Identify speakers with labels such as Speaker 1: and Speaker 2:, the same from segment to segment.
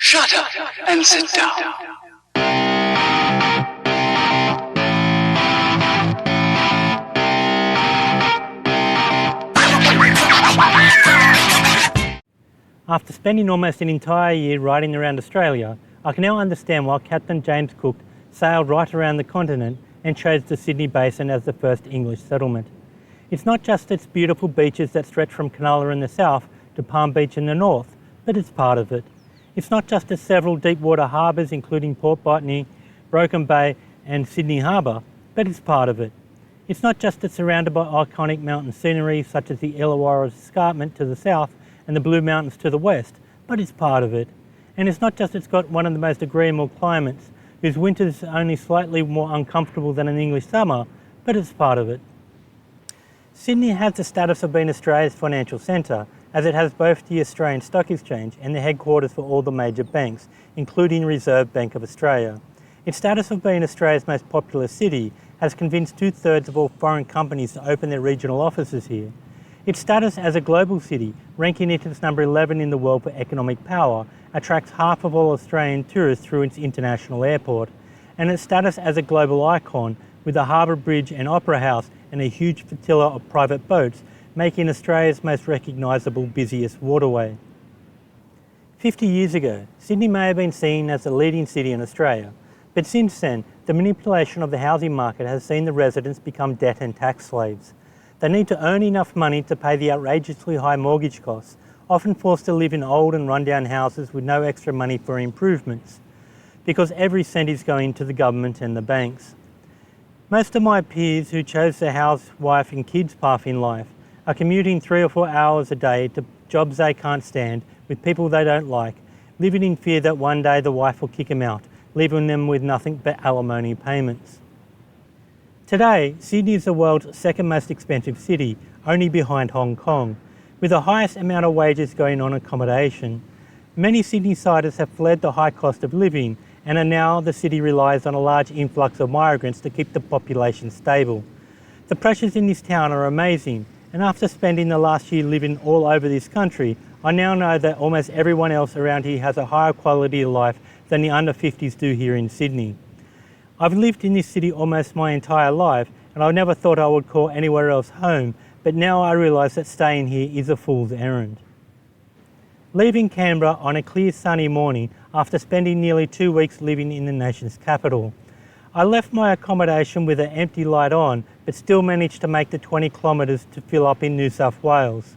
Speaker 1: Shut up and sit down.
Speaker 2: After spending almost an entire year riding around Australia, I can now understand why Captain James Cook sailed right around the continent and chose the Sydney Basin as the first English settlement. It's not just its beautiful beaches that stretch from Cronulla in the south to Palm Beach in the north, but it's part of it. It's not just its several deep water harbours including Port Botany, Broken Bay and Sydney Harbour, but it's part of it. It's not just it's surrounded by iconic mountain scenery such as the Illawarra Escarpment to the south and the Blue Mountains to the west, but it's part of it. And it's not just it's got one of the most agreeable climates, whose winters are only slightly more uncomfortable than an English summer, but it's part of it. Sydney has the status of being Australia's financial centre, as it has both the Australian Stock Exchange and the headquarters for all the major banks, including Reserve Bank of Australia. Its status of being Australia's most populous city has convinced 2/3 of all foreign companies to open their regional offices here. Its status as a global city, ranking it as number 11 in the world for economic power, attracts half of all Australian tourists through its international airport. And its status as a global icon, with a harbour bridge and opera house and a huge flotilla of private boats, making Australia's most recognisable, busiest waterway. 50 years ago, Sydney may have been seen as the leading city in Australia, but since then, the manipulation of the housing market has seen the residents become debt and tax slaves. They need to earn enough money to pay the outrageously high mortgage costs, often forced to live in old and run-down houses with no extra money for improvements, because every cent is going to the government and the banks. Most of my peers who chose the housewife and kids path in life are commuting 3 or 4 hours a day to jobs they can't stand with people they don't like, living in fear that one day the wife will kick them out, leaving them with nothing but alimony payments. Today, Sydney is the world's second most expensive city, only behind Hong Kong, with the highest amount of wages going on accommodation. Many Sydney-siders have fled the high cost of living, and are now the city relies on a large influx of migrants to keep the population stable. The pressures in this town are amazing, and after spending the last year living all over this country, I now know that almost everyone else around here has a higher quality of life than the under 50s do here in Sydney. I've lived in this city almost my entire life, and I never thought I would call anywhere else home, but now I realise that staying here is a fool's errand. Leaving Canberra on a clear sunny morning after spending nearly 2 weeks living in the nation's capital. I left my accommodation with an empty light on, but still managed to make the 20 kilometres to fill up in New South Wales.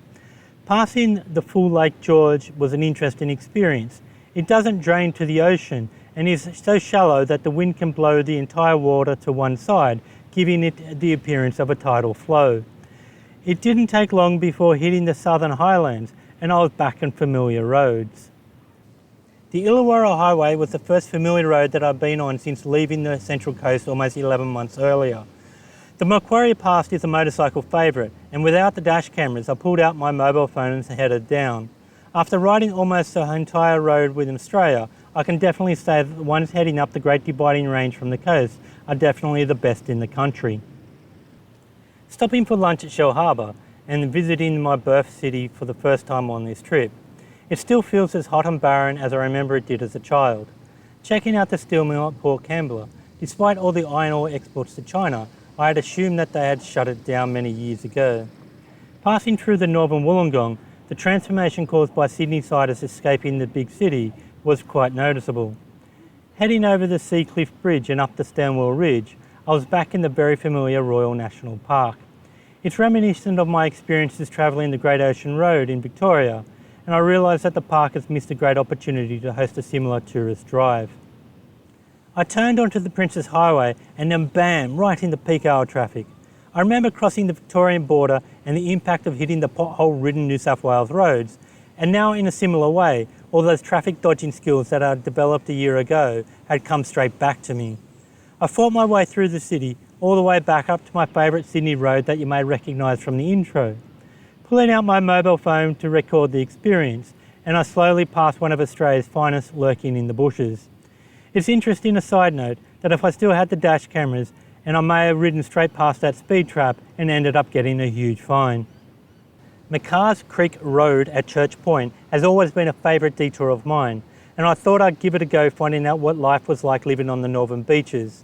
Speaker 2: Passing the full Lake George was an interesting experience. It doesn't drain to the ocean and is so shallow that the wind can blow the entire water to one side, giving it the appearance of a tidal flow. It didn't take long before hitting the Southern Highlands, and I was back on familiar roads. The Illawarra Highway was the first familiar road that I've been on since leaving the Central Coast almost 11 months earlier. The Macquarie Pass is a motorcycle favourite, and without the dash cameras I pulled out my mobile phone and headed down. After riding almost the entire road within Australia, I can definitely say that the ones heading up the Great Dividing Range from the coast are definitely the best in the country. Stopping for lunch at Shell Harbour and visiting my birth city for the first time on this trip, it still feels as hot and barren as I remember it did as a child. Checking out the steel mill at Port Kembla, despite all the iron ore exports to China, I had assumed that they had shut it down many years ago. Passing through the northern Wollongong, the transformation caused by Sydney-siders escaping the big city was quite noticeable. Heading over the Seacliff Bridge and up the Stonewall Ridge, I was back in the very familiar Royal National Park. It's reminiscent of my experiences travelling the Great Ocean Road in Victoria, and I realised that the park has missed a great opportunity to host a similar tourist drive. I turned onto the Princess Highway and then bam, right into peak hour traffic. I remember crossing the Victorian border and the impact of hitting the pothole-ridden New South Wales roads, and now in a similar way, all those traffic dodging skills that I developed a year ago had come straight back to me. I fought my way through the city, all the way back up to my favourite Sydney road that you may recognise from the intro. Pulling out my mobile phone to record the experience, and I slowly passed one of Australia's finest lurking in the bushes. It's interesting, a side note, that if I still had the dash cameras, and I may have ridden straight past that speed trap and ended up getting a huge fine. McCarrs Creek Road at Church Point has always been a favourite detour of mine. and I thought I'd give it a go finding out what life was like living on the northern beaches.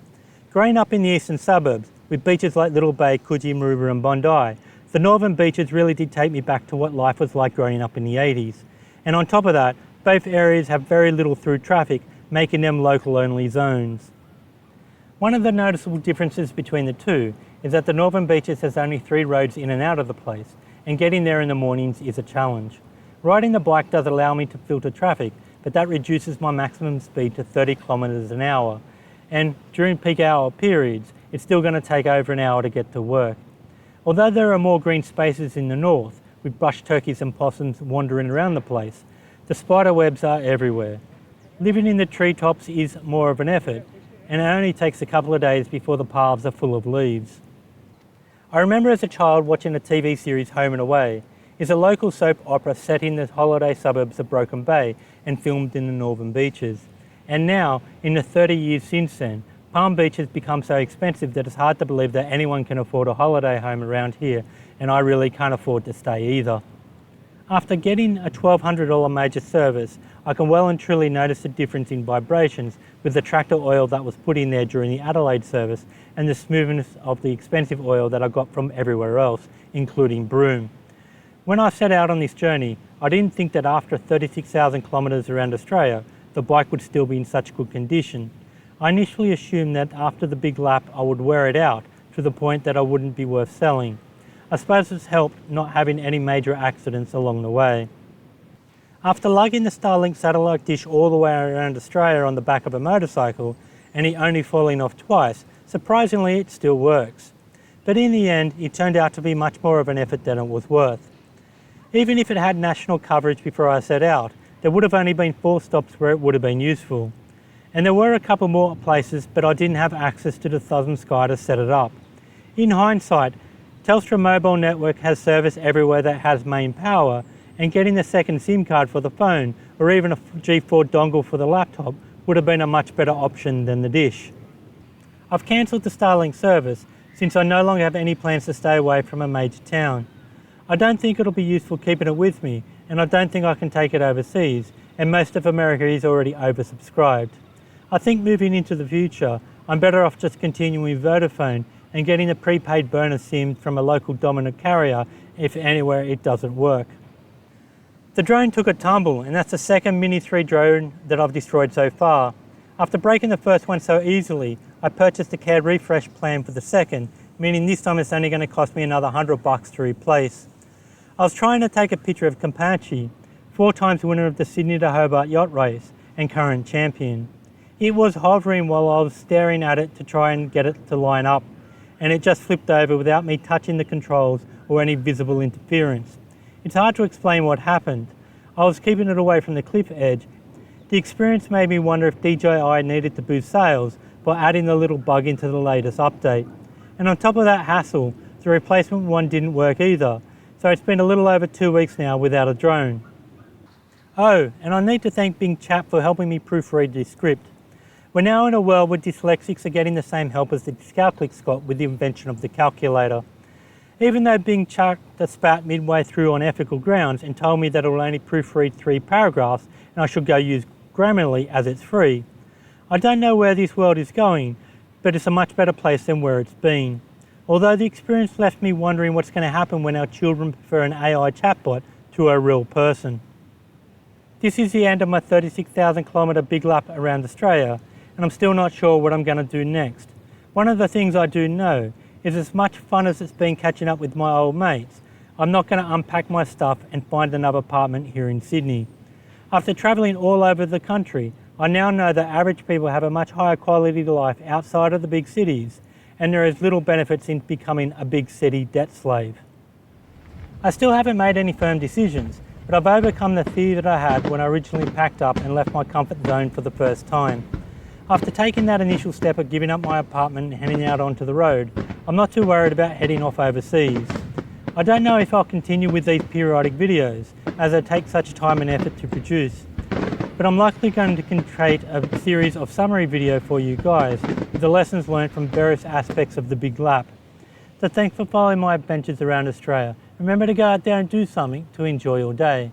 Speaker 2: Growing up in the eastern suburbs, with beaches like Little Bay, Coogee, Maroubra and Bondi, the northern beaches really did take me back to what life was like growing up in the 80s. And on top of that, both areas have very little through traffic, making them local-only zones. One of the noticeable differences between the two is that the northern beaches has only 3 roads in and out of the place, and getting there in the mornings is a challenge. Riding the bike does allow me to filter traffic, but that reduces my maximum speed to 30 kilometres an hour. And during peak hour periods, it's still going to take over an hour to get to work. Although there are more green spaces in the north, with bush turkeys and possums wandering around the place, the spider webs are everywhere. Living in the treetops is more of an effort, and it only takes a couple of days before the paths are full of leaves. I remember as a child watching the TV series Home and Away. It's a local soap opera set in the holiday suburbs of Broken Bay and filmed in the northern beaches. And now, in the 30 years since then, Palm Beach has become so expensive that it's hard to believe that anyone can afford a holiday home around here, and I really can't afford to stay either. After getting a $1,200 major service, I can well and truly notice the difference in vibrations with the tractor oil that was put in there during the Adelaide service and the smoothness of the expensive oil that I got from everywhere else, including Broome. When I set out on this journey, I didn't think that after 36,000 kilometres around Australia, the bike would still be in such good condition. I initially assumed that after the big lap I would wear it out to the point that I wouldn't be worth selling. I suppose it's helped not having any major accidents along the way. After lugging the Starlink satellite dish all the way around Australia on the back of a motorcycle and it only falling off twice, surprisingly it still works. But in the end, it turned out to be much more of an effort than it was worth. Even if it had national coverage before I set out, there would have only been 4 stops where it would have been useful. And there were a couple more places, but I didn't have access to the Southern Sky to set it up. In hindsight, Telstra mobile network has service everywhere that has main power, and getting a second SIM card for the phone or even a G4 dongle for the laptop would have been a much better option than the dish. I've cancelled the Starlink service since I no longer have any plans to stay away from a major town. I don't think it'll be useful keeping it with me, and I don't think I can take it overseas, and most of America is already oversubscribed. I think moving into the future, I'm better off just continuing with Vodafone and getting a prepaid bonus SIM from a local dominant carrier if anywhere it doesn't work. The drone took a tumble, and that's the second Mini 3 drone that I've destroyed so far. After breaking the first one so easily, I purchased a CAD refresh plan for the second, meaning this time it's only going to cost me another $100 to replace. I was trying to take a picture of Kampachi, 4 times winner of the Sydney to Hobart yacht race and current champion. It was hovering while I was staring at it to try and get it to line up, and it just flipped over without me touching the controls or any visible interference. It's hard to explain what happened. I was keeping it away from the cliff edge. The experience made me wonder if DJI needed to boost sales by adding the little bug into the latest update. And on top of that hassle, the replacement one didn't work either, so it's been a little over 2 weeks now without a drone. Oh, and I need to thank Bing Chat for helping me proofread this script. We're now in a world where dyslexics are getting the same help as the dyscalculics got with the invention of the calculator. Even though Bing chucked a spat midway through on ethical grounds and told me that it will only proofread 3 paragraphs and I should go use Grammarly as it's free. I don't know where this world is going, but it's a much better place than where it's been. Although the experience left me wondering what's going to happen when our children prefer an AI chatbot to a real person. This is the end of my 36,000 kilometre big lap around Australia, and I'm still not sure what I'm going to do next. One of the things I do know is as much fun as it's been catching up with my old mates, I'm not going to unpack my stuff and find another apartment here in Sydney. After travelling all over the country, I now know that average people have a much higher quality of life outside of the big cities, and there is little benefits in becoming a big city debt slave. I still haven't made any firm decisions, but I've overcome the fear that I had when I originally packed up and left my comfort zone for the first time. After taking that initial step of giving up my apartment and heading out onto the road, I'm not too worried about heading off overseas. I don't know if I'll continue with these periodic videos, as they take such time and effort to produce, but I'm likely going to create a series of summary video for you guys with the lessons learned from various aspects of the big lap. So thanks for following my adventures around Australia. Remember to go out there and do something to enjoy your day.